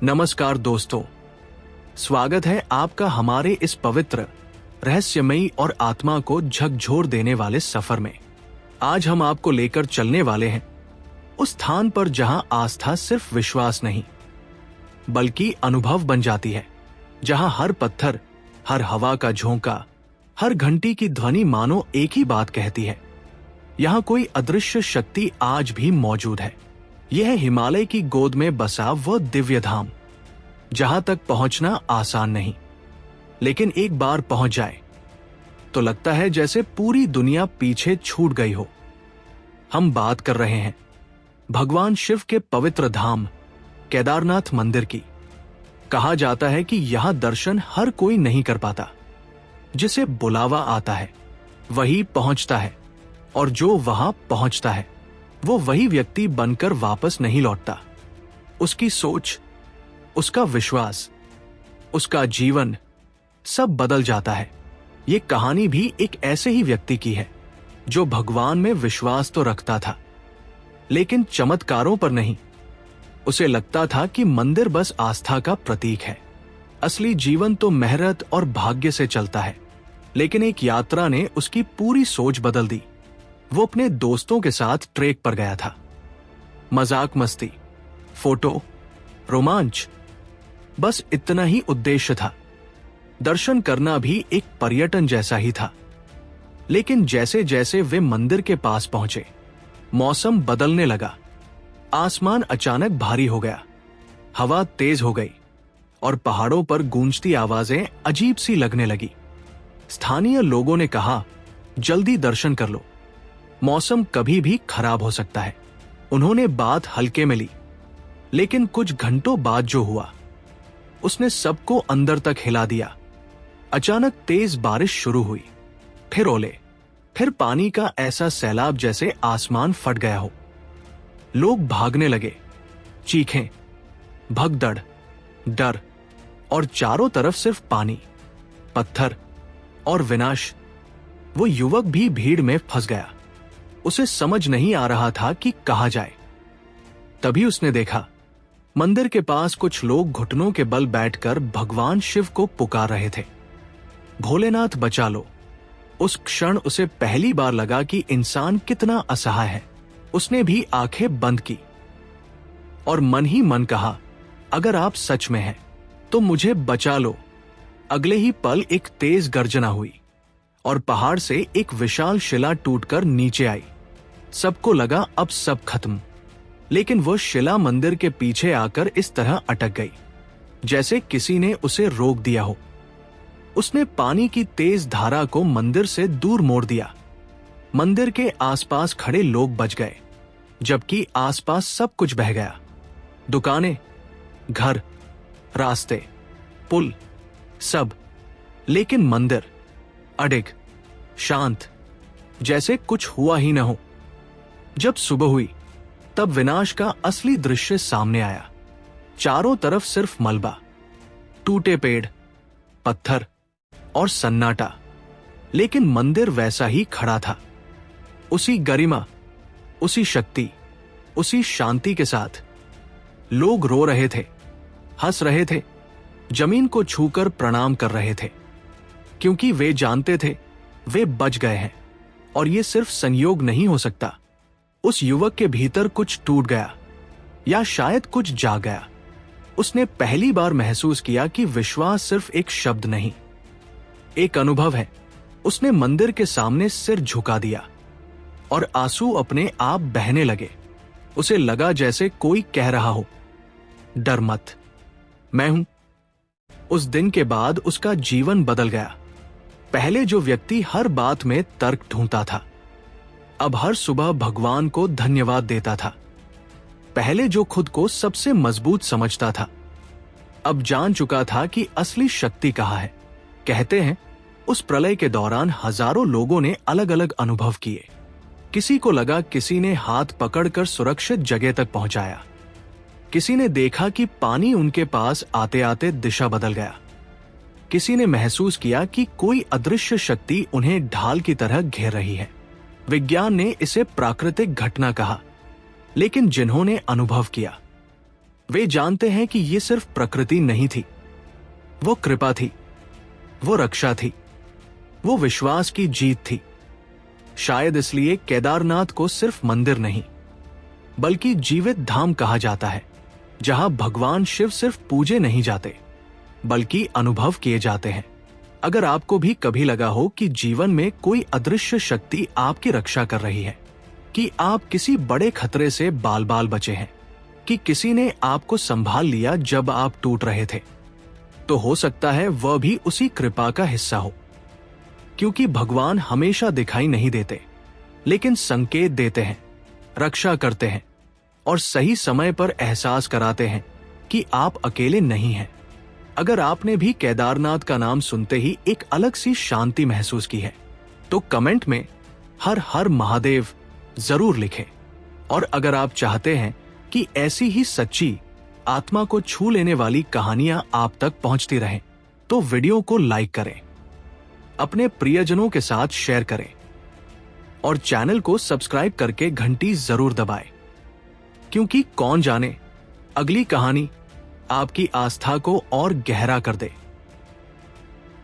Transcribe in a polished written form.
नमस्कार दोस्तों, स्वागत है आपका हमारे इस पवित्र, रहस्यमयी और आत्मा को झकझोर देने वाले सफर में। आज हम आपको लेकर चलने वाले हैं उस स्थान पर जहां आस्था सिर्फ विश्वास नहीं बल्कि अनुभव बन जाती है, जहां हर पत्थर, हर हवा का झोंका, हर घंटी की ध्वनि मानो एक ही बात कहती है। यहां कोई अदृश्य शक्ति आज भी मौजूद है। यह है हिमालय की गोद में बसा वो दिव्य धाम, जहां तक पहुंचना आसान नहीं, लेकिन एक बार पहुंच जाए तो लगता है जैसे पूरी दुनिया पीछे छूट गई हो। हम बात कर रहे हैं भगवान शिव के पवित्र धाम केदारनाथ मंदिर की। कहा जाता है कि यहां दर्शन हर कोई नहीं कर पाता। जिसे बुलावा आता है वही पहुंचता है, और जो वहां पहुंचता है वो वही व्यक्ति बनकर वापस नहीं लौटता। उसकी सोच, उसका विश्वास, उसका जीवन सब बदल जाता है। ये कहानी भी एक ऐसे ही व्यक्ति की है जो भगवान में विश्वास तो रखता था, लेकिन चमत्कारों पर नहीं। उसे लगता था कि मंदिर बस आस्था का प्रतीक है। असली जीवन तो मेहनत और भाग्य से चलता है। लेकिन एक यात्रा ने उसकी पूरी सोच बदल दी। वो अपने दोस्तों के साथ ट्रेक पर गया था। मजाक मस्ती, फोटो, रोमांच, बस इतना ही उद्देश्य था। दर्शन करना भी एक पर्यटन जैसा ही था। लेकिन जैसे जैसे वे मंदिर के पास पहुंचे, मौसम बदलने लगा। आसमान अचानक भारी हो गया, हवा तेज हो गई और पहाड़ों पर गूंजती आवाजें अजीब सी लगने लगी। स्थानीय लोगों ने कहा, जल्दी दर्शन कर लो, मौसम कभी भी खराब हो सकता है। उन्होंने बात हल्के में ली, लेकिन कुछ घंटों बाद जो हुआ उसने सबको अंदर तक हिला दिया। अचानक तेज बारिश शुरू हुई, फिर ओले, फिर पानी का ऐसा सैलाब जैसे आसमान फट गया हो। लोग भागने लगे, चीखें, भगदड़, डर, और चारों तरफ सिर्फ पानी, पत्थर और विनाश। वो युवक भी भीड़ में फंस गया। उसे समझ नहीं आ रहा था कि कहा जाए। तभी उसने देखा, मंदिर के पास कुछ लोग घुटनों के बल बैठकर भगवान शिव को पुकार रहे थे, भोलेनाथ बचा लो। उस क्षण उसे पहली बार लगा कि इंसान कितना असहाय है। उसने भी आंखें बंद की और मन ही मन कहा, अगर आप सच में हैं तो मुझे बचा लो। अगले ही पल एक तेज गर्जना हुई और पहाड़ से एक विशाल शिला टूटकर नीचे आई। सबको लगा अब सब खत्म, लेकिन वो शिला मंदिर के पीछे आकर इस तरह अटक गई जैसे किसी ने उसे रोक दिया हो। उसने पानी की तेज धारा को मंदिर से दूर मोड़ दिया। मंदिर के आसपास खड़े लोग बच गए, जबकि आसपास सब कुछ बह गया। दुकानें, घर, रास्ते, पुल, सब। लेकिन मंदिर अडिग, शांत, जैसे कुछ हुआ ही न हो। जब सुबह हुई तब विनाश का असली दृश्य सामने आया। चारों तरफ सिर्फ मलबा, टूटे पेड़, पत्थर और सन्नाटा, लेकिन मंदिर वैसा ही खड़ा था, उसी गरिमा, उसी शक्ति, उसी शांति के साथ। लोग रो रहे थे, हंस रहे थे, जमीन को छूकर प्रणाम कर रहे थे, क्योंकि वे जानते थे वे बच गए हैं। और ये सिर्फ संयोग नहीं हो सकता। उस युवक के भीतर कुछ टूट गया, या शायद कुछ जाग गया। उसने पहली बार महसूस किया कि विश्वास सिर्फ एक शब्द नहीं, एक अनुभव है। उसने मंदिर के सामने सिर झुका दिया और आंसू अपने आप बहने लगे। उसे लगा जैसे कोई कह रहा हो, डर मत, मैं हूं। उस दिन के बाद उसका जीवन बदल गया। पहले जो व्यक्ति हर बात में तर्क ढूंढता था, अब हर सुबह भगवान को धन्यवाद देता था। पहले जो खुद को सबसे मजबूत समझता था, अब जान चुका था कि असली शक्ति कहाँ है। कहते हैं उस प्रलय के दौरान हजारों लोगों ने अलग अलग अनुभव किए। किसी को लगा किसी ने हाथ पकड़कर सुरक्षित जगह तक पहुंचाया। किसी ने देखा कि पानी उनके पास आते आते दिशा बदल गया। किसी ने महसूस किया कि कोई अदृश्य शक्ति उन्हें ढाल की तरह घेर रही है। विज्ञान ने इसे प्राकृतिक घटना कहा, लेकिन जिन्होंने अनुभव किया वे जानते हैं कि ये सिर्फ प्रकृति नहीं थी, वो कृपा थी, वो रक्षा थी, वो विश्वास की जीत थी। शायद इसलिए केदारनाथ को सिर्फ मंदिर नहीं बल्कि जीवित धाम कहा जाता है, जहां भगवान शिव सिर्फ पूजे नहीं जाते बल्कि अनुभव किए जाते हैं। अगर आपको भी कभी लगा हो कि जीवन में कोई अदृश्य शक्ति आपकी रक्षा कर रही है, कि आप किसी बड़े खतरे से बाल बाल बचे हैं, कि किसी ने आपको संभाल लिया जब आप टूट रहे थे, तो हो सकता है वह भी उसी कृपा का हिस्सा हो। क्योंकि भगवान हमेशा दिखाई नहीं देते, लेकिन संकेत देते हैं, रक्षा करते हैं और सही समय पर एहसास कराते हैं कि आप अकेले नहीं हैं। अगर आपने भी केदारनाथ का नाम सुनते ही एक अलग सी शांति महसूस की है, तो कमेंट में हर हर महादेव जरूर लिखें। और अगर आप चाहते हैं कि ऐसी ही सच्ची, आत्मा को छू लेने वाली कहानियां आप तक पहुंचती रहें, तो वीडियो को लाइक करें, अपने प्रियजनों के साथ शेयर करें और चैनल को सब्सक्राइब करके घंटी जरूर दबाएं। क्योंकि कौन जाने अगली कहानी आपकी आस्था को और गहरा कर दे।